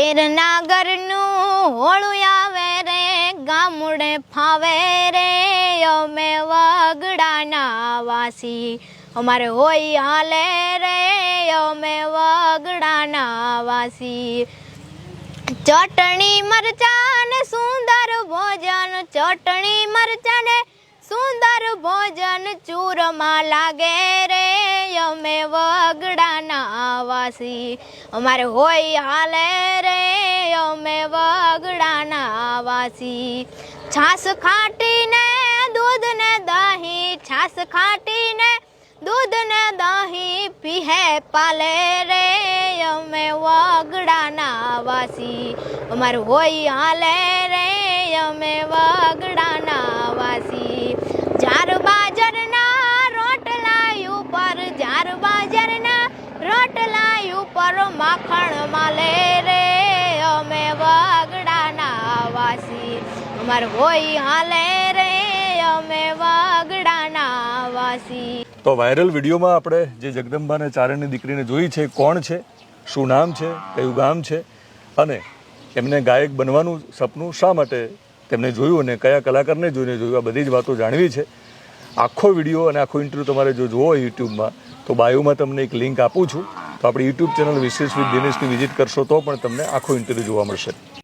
વેરના ઘરનું હોળું આવે રે ગામડે ફાવે રે અમે વગડાના વાસી અમારે હોય હાલે રે અમે વગડાના વાસી ચટણી મરચાં ને સુંદર ભોજન ચટણી મરચાં ને સુંદર ભોજન ચૂરમાં લાગે રે અમે વગડાના વાસી અમારે હોય હાલે રે અમે વગડાના વાસી છાસ ખાટીને દૂધ ને દહીં છાસ ખાટીને દૂધ ને દહીં પીહે પાલે રે અમે વગડાના વાસી અમારે હોય હાલે રે અમે વગડાના વાસી જાર બાજરના રોટલા ઉપર જાર બાજરના રોટલા ઉપર માખણ માલે રે અમે વગડાના વાસી અમારે હોય હાલે રે અમે વગડાના વાસી। તો વાયરલ વિડીયોમાં આપણે જે જગદંબા અને ચારણની દીકરીને જોઈ છે, કોણ છે, શું નામ છે, કયું ગામ છે અને એમને ગાયક બનવાનું સપનું શા માટે તેમને જોયું અને કયા કલાકારને જોઈને જોયું, આ બધી જ વાતો જાણવી છે। આખો વિડીયો અને આખો ઇન્ટરવ્યૂ તમારે જો જોવો હોય યુટ્યુબમાં તો બાયોમાં તમને એક લિંક આપું છું, તો આપણી યુટ્યુબ ચેનલ વિશેષ વિથ દિનેશની વિઝિટ કરશો તો પણ તમને આખો ઇન્ટરવ્યૂ જોવા મળશે।